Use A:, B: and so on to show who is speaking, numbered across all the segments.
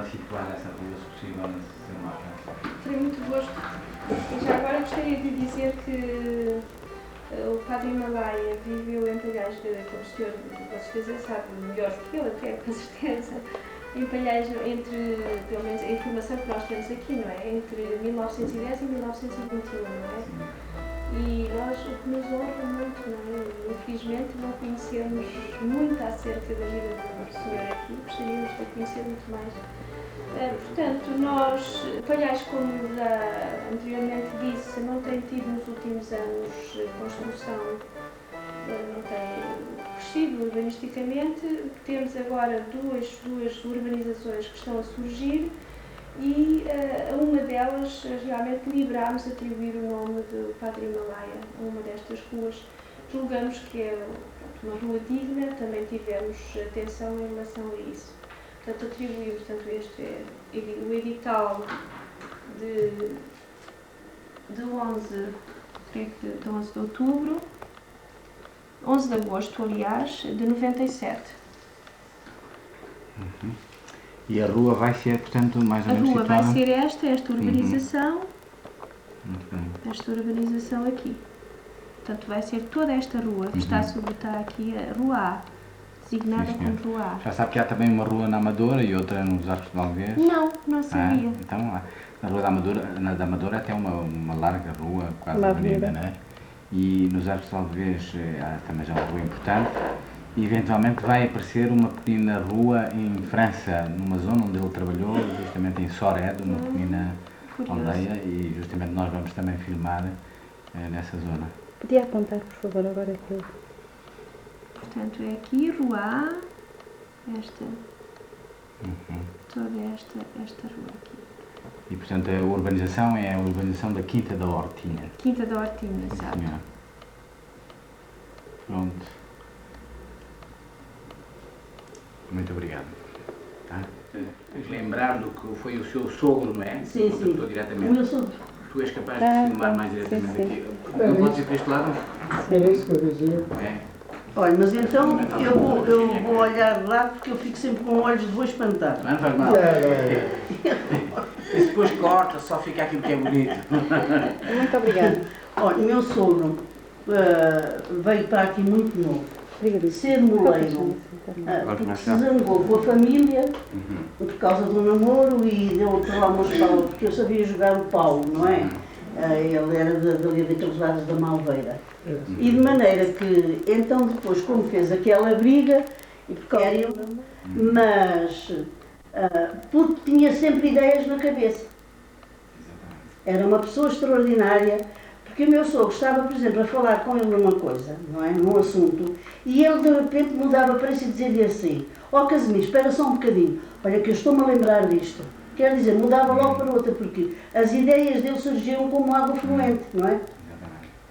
A: situar essa rua, se possível, nesse mapa?
B: Terei muito gosto. E já agora gostaria de dizer que o Padre Himalaia viveu em Palhais, como o senhor com certeza sabe melhor do que eu, até com certeza, em Palhais, pelo menos a informação que nós temos aqui, não é? Entre 1910 e 1921, não é? E nós, o que nos honra muito, não é? Infelizmente não conhecemos muito acerca da vida do senhor aqui, gostaríamos de conhecer muito mais. Portanto, nós, Palhais, como anteriormente disse, não tem tido nos últimos anos construção, não tem crescido urbanisticamente. Temos agora duas urbanizações que estão a surgir e a uma delas realmente liberámos atribuir o nome do Padre Himalaia a uma destas ruas. Julgamos que é uma rua digna, também tivemos atenção em relação a isso. Portanto, atribuímos o edital de 11 de outubro, 11 de agosto, aliás, de 97.
A: Uhum. E a rua vai ser, portanto, mais ou menos situada?
B: A rua vai ser esta urbanização,
A: Muito bem.
B: esta urbanização aqui. Portanto, vai ser toda esta rua, que está aqui a Rua A, designada como Rua A.
A: Já sabe que há também uma rua na Amadora e outra nos Arcos de Alves?
B: Não sabia.
A: Então, na Rua da Amadora até uma larga rua, quase uma avenida, não é? E nos Arcos de Alves também já é uma rua importante. E eventualmente vai aparecer uma pequena rua em França, numa zona onde ele trabalhou, justamente em Sorede, uma pequena aldeia, e justamente nós vamos também filmar nessa zona.
C: Podia apontar, por favor, agora que eu...
B: Portanto, é aqui, Rua A, toda esta rua aqui.
A: E, portanto, a urbanização é a urbanização da Quinta da Hortinha.
B: Quinta da Hortinha, exato.
A: Pronto. Muito obrigado. Tá? Lembrar do que foi o seu sogro, não é?
D: Sim.
A: Diretamente.
D: O meu sogro.
A: Tu és capaz de filmar mais diretamente aqui. Não pode ir para este lado?
E: Era isso que eu dizia.
A: É.
D: Olha, mas então eu vou olhar de lado porque eu fico sempre com olhos de boi espantado.
A: Não faz mal. E depois corta, só fica aquilo que é bonito.
C: Muito obrigada.
D: Olha, o meu sogro veio para aqui muito novo. Ser moleiro, porque se zangou com a família por causa do namoro e deu para lá umas palas, porque eu sabia jogar o pau, não é? Ele era dali daqueles lados da Malveira. E de maneira que, então depois, como fez aquela briga, e porque era ele, mas porque tinha sempre ideias na cabeça. Era uma pessoa extraordinária. Porque o meu sogro estava, por exemplo, a falar com ele numa coisa, não é? Num assunto, e ele de repente mudava para si e dizia-lhe assim: ó Casimiro, espera só um bocadinho, olha que eu estou-me a lembrar disto. Quer dizer, mudava logo para outra, porque as ideias dele surgiam como água fluente, não é?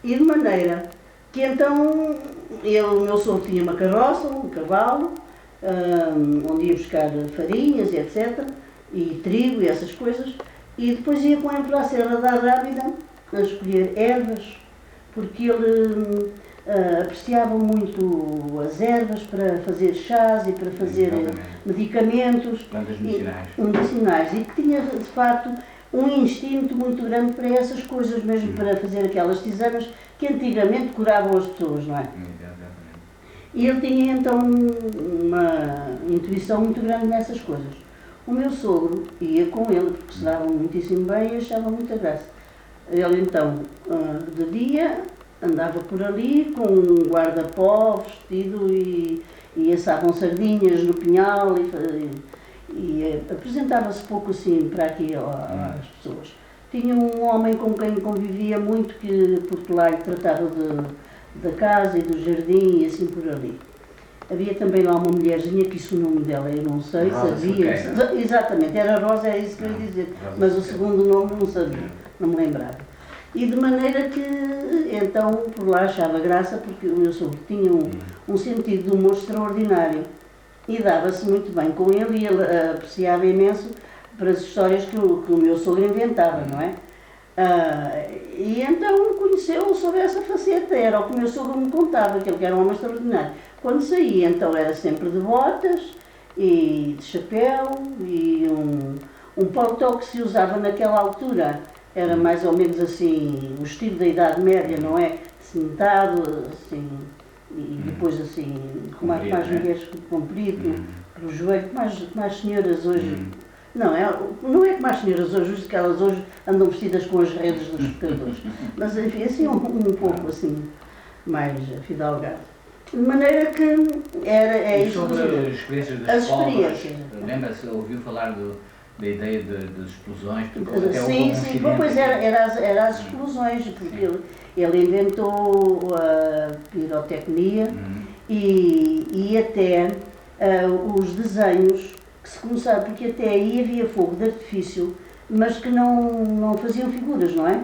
D: E de maneira que então, o meu sogro tinha uma carroça, um cavalo, onde ia buscar farinhas e etc, e trigo e essas coisas, e depois ia com ele para a Serra da Rábida, a escolher ervas, porque ele apreciava muito as ervas para fazer chás e para fazer medicamentos.
A: Plantas medicinais.
D: Medicinais. E que tinha, de facto, um instinto muito grande para essas coisas, mesmo para fazer aquelas tisanas que antigamente curavam as pessoas, não é? E ele tinha, então, uma intuição muito grande nessas coisas. O meu sogro ia com ele, porque se davam muitíssimo bem e achava muita graça. Ele então, de dia, andava por ali com um guarda-pó vestido e assavam sardinhas no pinhal e apresentava-se pouco assim para aqui às pessoas. Tinha um homem com quem convivia muito, porque lá lhe tratava da casa e do jardim e assim por ali. Havia também lá uma mulherzinha, que isso o nome dela eu não sei, sabia. Exatamente, era Rosa, é isso que eu ia dizer, mas o segundo nome não sabia, não me lembrava. E de maneira que, então, por lá achava graça, porque o meu sogro tinha um sentido de humor extraordinário e dava-se muito bem com ele e ele apreciava imenso para as histórias que o meu sogro inventava, não é? E então conheceu sobre essa faceta, era o que o meu sogro me contava, que ele era um homem extraordinário. Quando saía, então, era sempre de botas e de chapéu e um paletó que se usava naquela altura. Era mais ou menos assim, o estilo da Idade Média, não é? Sentado, assim, e depois assim, como mais mulheres comprido, pelo joelho, mais senhoras hoje. Não é como as senhoras hoje, que elas hoje andam vestidas com as redes dos pescadores. Mas enfim, assim um pouco assim, mais fidalgado. De maneira que é
A: e
D: isso.
A: sobre as experiências das escolas, lembra-se, ouviu falar da ideia das explosões?
D: Sim, pois era as explosões, porque ele inventou a pirotecnia e até os desenhos que se começaram, porque até aí havia fogo de artifício, mas que não faziam figuras, não é?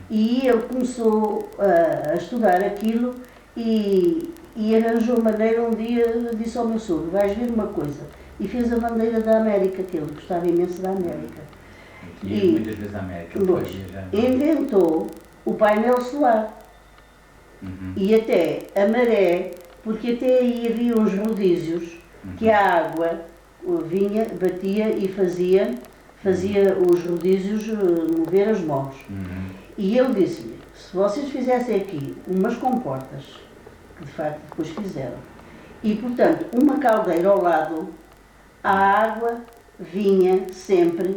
D: E ele começou a estudar aquilo e arranjou maneira, um dia disse ao meu sogro, vais ver uma coisa, e fez a bandeira da América, que ele gostava imenso da América.
A: E muitas vezes a América.
D: Inventou o painel solar e até a maré, porque até aí havia uns rodízios que a água vinha, batia e fazia os rodízios mover as mãos. E ele disse-lhe, se vocês fizessem aqui umas comportas, que de facto depois fizeram, e portanto uma caldeira ao lado, a água vinha sempre,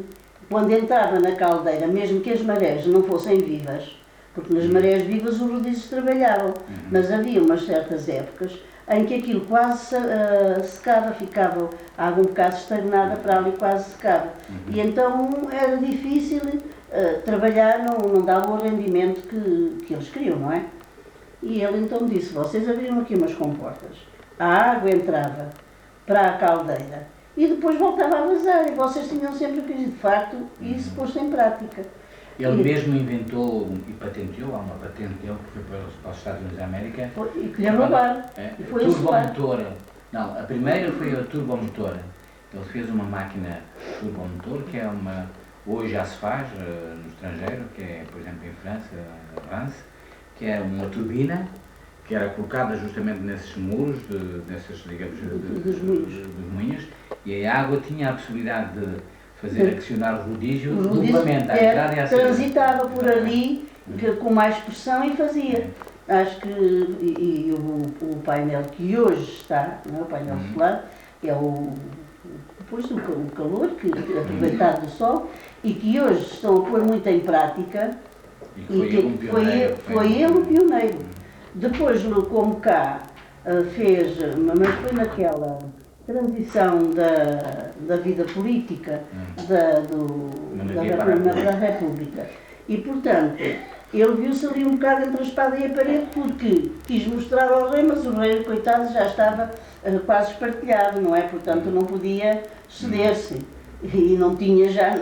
D: quando entrava na caldeira, mesmo que as marés não fossem vivas, porque nas marés vivas os rodízios trabalhavam, mas havia umas certas épocas em que aquilo quase secava, ficava a água um bocado estagnada para ali, quase secava. E então era difícil trabalhar, não dava o rendimento que eles queriam, não é? E ele então disse, vocês abriram aqui umas comportas, a água entrava para a caldeira e depois voltava a vazar, e vocês tinham sempre que, de facto, isso posto em prática.
A: Ele mesmo inventou e patenteou, há uma patente dele que foi para os Estados Unidos da América.
D: E que lhe roubaram. E foi
A: turbomotor. Não, a primeira foi a turbomotor. Ele fez uma máquina turbomotor, que é hoje já se faz no estrangeiro, que é, por exemplo, em França, a Rance, que é uma turbina que era colocada justamente nesses muros, digamos, dos moinhos, e a água tinha a possibilidade de fazer accionar o rodízio duplamento, à entrada e à saída.
D: Transitava por ali com mais pressão e fazia. Acho que o painel que hoje está, não é? O painel solar, é depois do calor, aproveitado do sol, e que hoje estão a pôr muito em prática, e foi ele o pioneiro. Depois, como cá fez, mas foi naquela transição da vida política da República. E, portanto, ele viu-se ali um bocado entre a espada e a parede, porque quis mostrar ao rei, mas o rei, coitado, já estava quase espartilhado, não é? Portanto, não podia ceder-se. E não tinha já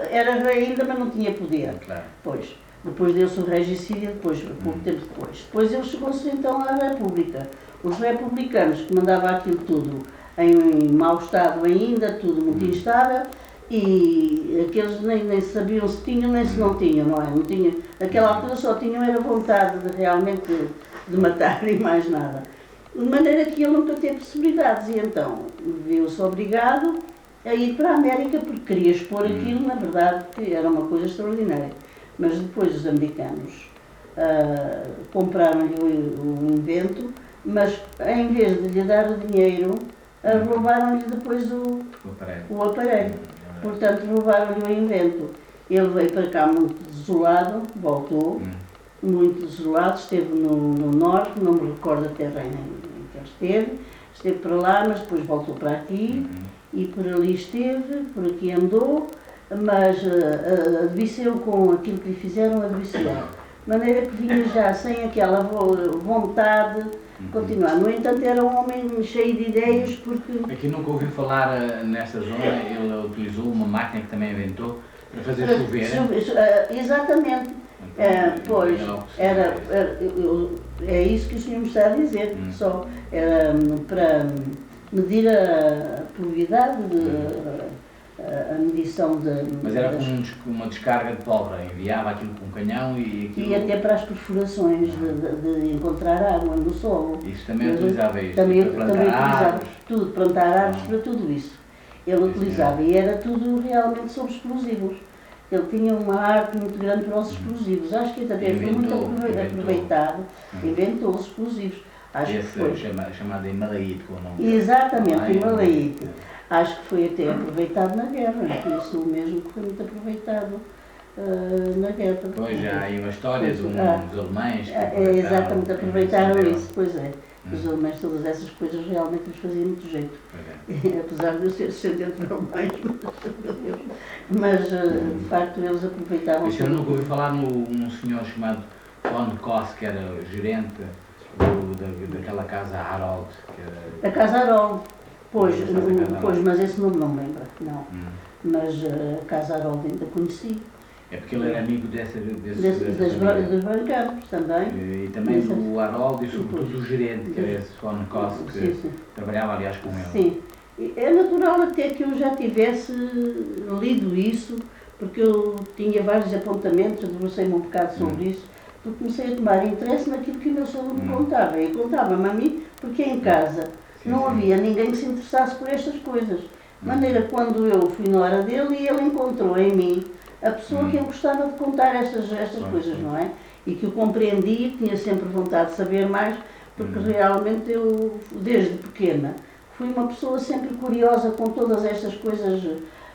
D: era rei ainda, mas não tinha poder.
A: Claro.
D: Pois. Depois deu-se o regicídio, pouco tempo depois. Depois ele chegou-se então à República. Os republicanos, que mandavam aquilo tudo em mau estado ainda, tudo muito instável, e aqueles nem sabiam se tinham nem se não tinham, não é? Não tinha, naquela altura só tinham era vontade realmente de matar e mais nada. De maneira que ele nunca teve possibilidades, e então viu-se obrigado a ir para a América, porque queria expor aquilo, na verdade, que era uma coisa extraordinária. Mas depois os americanos compraram-lhe o invento, mas em vez de lhe dar o dinheiro, roubaram-lhe depois o aparelho. Portanto, roubaram-lhe o invento. Ele veio para cá muito desolado, voltou, muito desolado, esteve no norte, não me recordo a terra em que ele esteve para lá, mas depois voltou para aqui, e por ali esteve, por aqui andou, mas adviceu com aquilo que lhe fizeram, adviceu. De maneira que vinha já sem aquela vontade de continuar. No entanto, era um homem cheio de ideias, porque...
A: Aqui nunca ouvi falar nesta zona, ele utilizou uma máquina que também inventou para fazer chover.
D: Exatamente. Pois, é isso que o senhor me está a dizer, só era para medir a probabilidade a medição de...
A: Mas era com uma descarga de pólvora, enviava aquilo com um canhão e aquilo...
D: E até para as perfurações de encontrar água no solo.
A: Isso também utilizava isto,
D: também
A: para plantar
D: utilizava
A: árvores.
D: tudo, plantar árvores, para tudo isso. Ele utilizava e era tudo realmente sobre explosivos. Ele tinha uma arte muito grande para os explosivos. Acho que até foi muito aproveitado, inventou os explosivos. Acho que foi.
A: Chamado Himalaíte, com o nome.
D: Exatamente, Himalaíte. Acho que foi até aproveitado na guerra, isso mesmo que foi muito aproveitado na guerra.
A: Pois, já há aí uma história de uns alemães que
D: exatamente, aproveitaram isso, pois é. Os alemães, todas essas coisas realmente lhes faziam muito jeito. Apesar de eu ser descendente de alemães, mas de facto eles aproveitavam.
A: O senhor nunca ouviu falar num senhor chamado von Koss, que era gerente daquela casa Harold?
D: Da casa Harold, pois, mas esse nome não me lembra, não. Mas a casa Harold ainda conheci.
A: É porque ele era amigo
D: dos bancados também.
A: E também do Harold e sobretudo do gerente, que era esse von Koss, que trabalhava aliás com ele.
D: Sim. É natural até que eu já tivesse lido isso, porque eu tinha vários apontamentos, debrucei-me um bocado sobre isso, porque comecei a tomar interesse naquilo que o meu sogro me contava. E contava-me a mim, porque em casa não havia ninguém que se interessasse por estas coisas. De maneira que quando eu fui na hora dele, ele encontrou em mim a pessoa que eu gostava de contar estas coisas, não é? E que eu compreendia, que tinha sempre vontade de saber mais, porque realmente eu, desde pequena, fui uma pessoa sempre curiosa com todas estas coisas,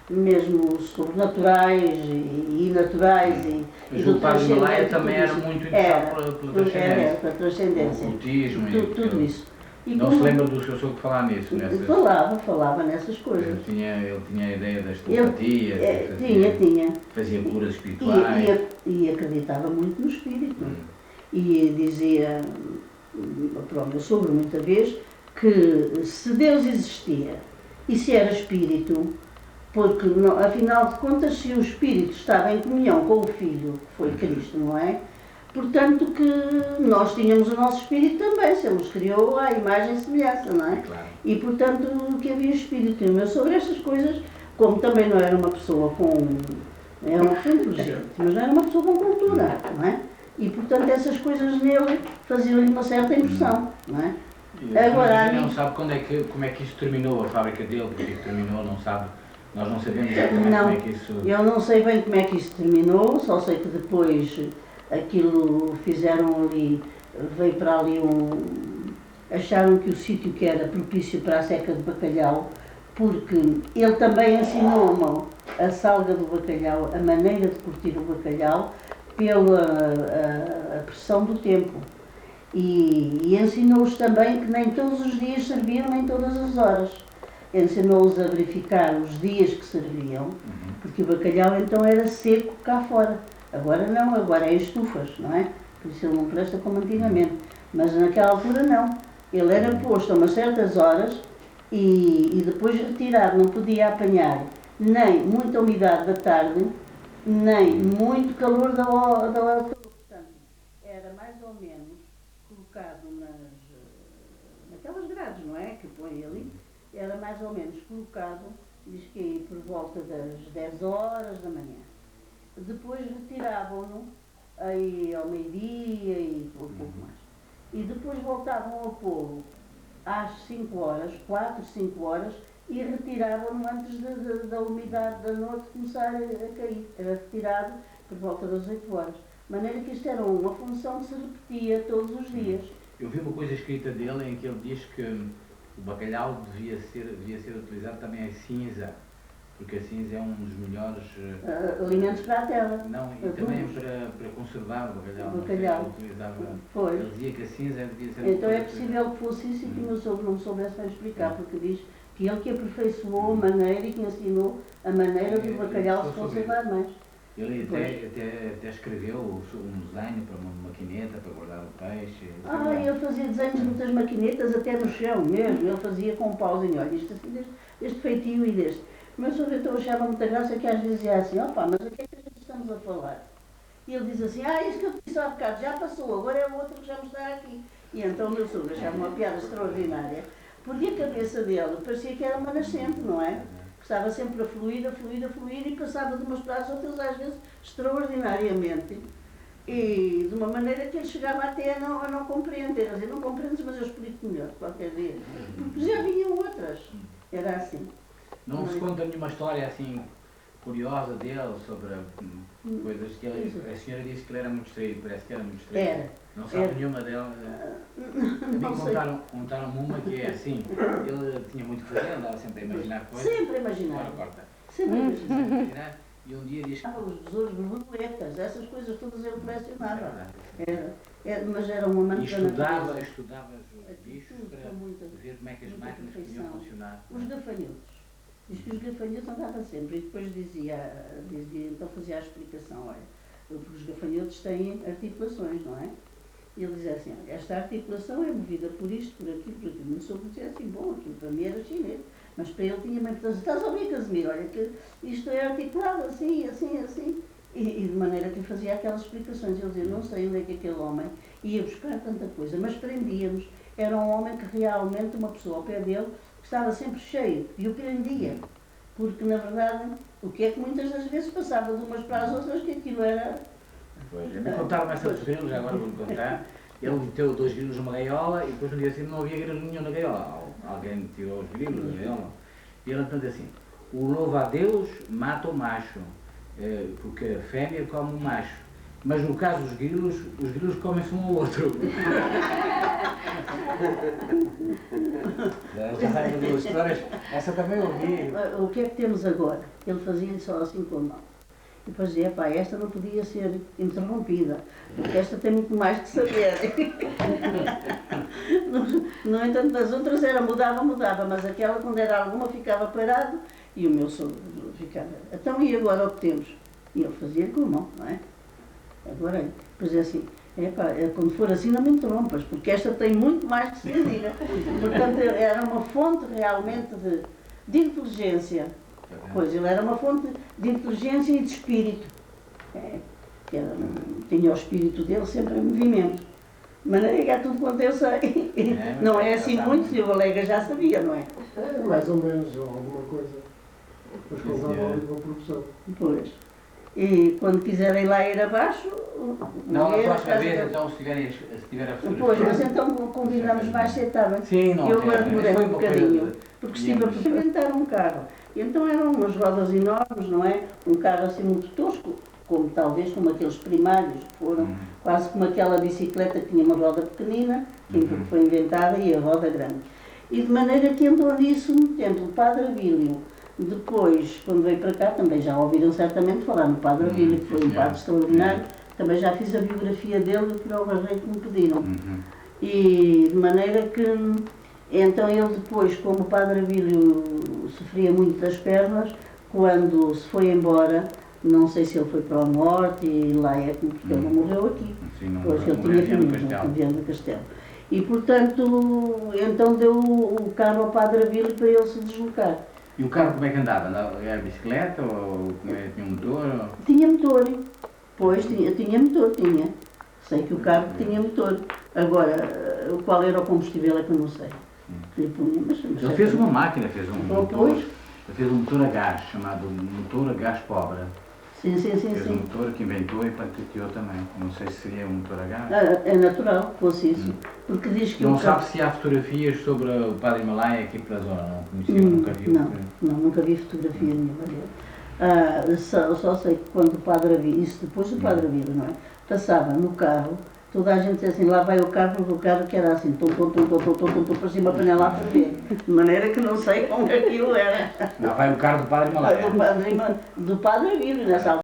D: mesmo sobrenaturais e naturais.
A: Mas o padre Himalaia também era muito interessado pela transcendência,
D: o
A: ocultismo
D: tudo isso. E
A: não se lembra do seu sogro falar nisso?
D: Falava nessas coisas.
A: Ele tinha a ideia das telepatias,
D: tinha.
A: Fazia curas espirituais.
D: E acreditava muito no espírito. E dizia para o meu sogro muita vez que se Deus existia e se era espírito, porque afinal de contas se o espírito estava em comunhão com o Filho, que foi Cristo, não é? Portanto que nós tínhamos o nosso espírito também, se Ele nos criou à imagem e semelhança, não é?
A: Claro.
D: E portanto que havia espírito. E o meu sobre estas coisas, como também não era uma pessoa era uma pessoa inteligente, mas não era uma pessoa com cultura, não é? E portanto essas coisas nele faziam-lhe uma certa impressão, não é?
A: Agora não sabe como é que isso terminou, a fábrica dele, porque terminou, não sabe, nós não sabemos exatamente como é que isso...
D: Eu não sei bem como é que isso terminou, só sei que depois aquilo fizeram ali, veio para ali acharam que o sítio que era propício para a seca de bacalhau, porque ele também ensinou-me a salga do bacalhau, a maneira de curtir o bacalhau, pela a pressão do tempo. E ensinou-os também que nem todos os dias serviam, nem todas as horas. Ensinou-os a verificar os dias que serviam, porque o bacalhau então era seco cá fora. Agora não, agora é estufas, não é? Por isso ele não presta como antigamente. Mas naquela altura não. Ele era posto a umas certas horas e depois retirado, não podia apanhar nem muita umidade da tarde, nem muito calor da hora. Portanto, era mais ou menos colocado naquelas grades, não é? Que põe ali. Era mais ou menos colocado, diz que aí por volta das 10 horas da manhã. Depois retiravam-no aí ao meio-dia e pouco mais. E depois voltavam a pô-lo às 5 horas, 4, 5 horas, e retiravam-no antes da umidade da noite começar a cair. Era retirado por volta das 8 horas. De maneira que isto era uma função que se repetia todos os dias.
A: Eu vi uma coisa escrita dele em que ele diz que o bacalhau devia ser utilizado também a cinza, porque a cinza é um dos melhores
D: alimentos para a terra.
A: Não, e também para conservar o bacalhau. Ele dizia que a cinza devia ser...
D: Então é possível que fosse isso e que o meu sogro não soubesse bem explicar, porque diz que ele que aperfeiçoou a maneira e que ensinou a maneira do bacalhau se conservar mais.
A: Ele até escreveu um desenho para uma maquineta para guardar o peixe.
D: Ele fazia desenhos de muitas maquinetas até no chão mesmo. Ele fazia com um pauzinho, olha, isto assim, deste feitio e deste. O meu sogro então achava muita graça que às vezes dizia assim, opa, mas o que é que estamos a falar? E ele diz assim, isso que eu disse há bocado já passou, agora é o outro que já me está aqui. E então o meu sogro achava uma piada extraordinária, porque a cabeça dele parecia que era uma nascente, não é? estava sempre a fluir, e passava de umas para as outras, às vezes, extraordinariamente. E de uma maneira que ele chegava até a não compreender. A dizer, não compreendes, mas eu explico melhor, qualquer dia. Porque já vinham outras. Era assim.
A: Não se conta nenhuma história assim curiosa dele sobre coisas que ele, a senhora disse que ele era muito distraído, parece que era muito distraído.
D: Era.
A: Não sabe nenhuma delas. Contaram-me uma que é assim, ele tinha muito que fazer, andava sempre a imaginar coisas.
D: Sempre a imaginar.
A: Corta.
D: Sempre a imaginar.
A: E um dia diz que...
D: Os besouros, borboletas, essas coisas todas ele colecionava. Mas era um amante da
A: estudava
D: natureza.
A: os bichos para ver como é que as máquinas podiam funcionar.
D: Os gafanhotos. Diz que os gafanhotos andavam sempre. E depois dizia, então fazia a explicação, olha, porque os gafanhotos têm articulações, não é? E ele dizia assim, olha, esta articulação é movida por isto, por aquilo, por aquilo. Não soube dizer assim, bom, aquilo para mim era chinês. Mas para ele tinha uma importância. Estás a ouvir, Casimiro? Olha, que isto é articulado assim, assim, assim. E de maneira que fazia aquelas explicações. Ele dizia, não sei onde é que aquele homem ia buscar tanta coisa, mas prendíamos. Era um homem que realmente, uma pessoa ao pé dele, estava sempre cheio e o prendia. Porque, na verdade, o que é que muitas das vezes passava de umas para as outras, que aquilo era...
A: Pois, me contaram essa dos grilos, agora vou-lhe contar. Ele meteu 2 grilos numa gaiola e depois no dia assim não havia grilo nenhum na gaiola. Alguém tirou os grilos da gaiola. E ele então assim, o louvo a Deus mata o macho, porque a fêmea come o macho. Mas no caso dos grilos comem-se um ao outro. Já sabe duas histórias, essa também eu ouvi.
D: O que é que temos agora? Ele fazia só assim com a mão. E depois dizia, pá, esta não podia ser interrompida, porque esta tem muito mais que saber. No entanto, das outras era mudava, mas aquela, quando era alguma, ficava parado e o meu sogro ficava. Então, e agora o que temos? E ele fazia com a mão, não é? Agora, depois é assim, quando for assim não me interrompas, porque esta tem muito mais que se lhe diga. Portanto, era uma fonte realmente de inteligência. Pois, ele era uma fonte de inteligência e de espírito. Tinha o espírito dele sempre em movimento. De maneira que é tudo quanto eu sei. Não é assim muito, e o colega já sabia, não é?
E: Mais ou menos, alguma coisa. Depois contava ali com o professor.
D: Pois. E quando quiserem lá ir abaixo...
A: Não, na próxima vez, então, se tiver a fotografia...
D: Pois, mas então convidamos mais cedo, está bem?
A: Sim, não.
D: Eu agora demorei um bocadinho, porque estive a experimentar um carro. E então eram umas rodas enormes, não é? Um carro assim muito tosco, talvez como aqueles primários que foram, quase como aquela bicicleta que tinha uma roda pequenina, que foi inventada, e a roda grande. E de maneira que entrou nisso no tempo o Padre Abílio. Depois, quando veio para cá, também já ouviram certamente falar no Padre Abílio, que foi um padre extraordinário. Também já fiz a biografia dele para o Barreiro que me pediram. E de maneira que, então ele depois, como o Padre Abílio sofria muito das pernas, quando se foi embora, não sei se ele foi para a morte, e lá é porque ele não morreu aqui. Pois ele tinha família, em Viana do Castelo. E portanto, então deu o carro ao Padre Abílio para ele se deslocar.
A: E o carro como é que andava? Era bicicleta ou tinha um motor?
D: Tinha motor. Pois, tinha motor, tinha. Sei que o carro tinha motor. Agora, qual era o combustível é que eu não sei.
A: Ele fez uma máquina, fez um motor. Ele fez um motor a gás, chamado motor a gás pobre.
D: Sim.
A: Fez um motor que inventou e patenteou também. Não sei se seria um motor a gás.
D: É natural que fosse isso. Porque diz que
A: não sabe se há fotografias sobre o Padre Himalaia aqui pela zona, não conhecia, nunca vi.
D: Nunca vi fotografia nenhuma dele. Só sei que quando o Padre Abílio, isso depois do Padre Abílio, não é? Passava no carro, toda a gente dizia assim, lá vai o carro, porque o carro que era assim, parecia uma panela a ferver. De maneira que não sei como aquilo era.
A: Lá vai o carro do Padre Himalaia.
D: Do Padre Abílio, nessa altura.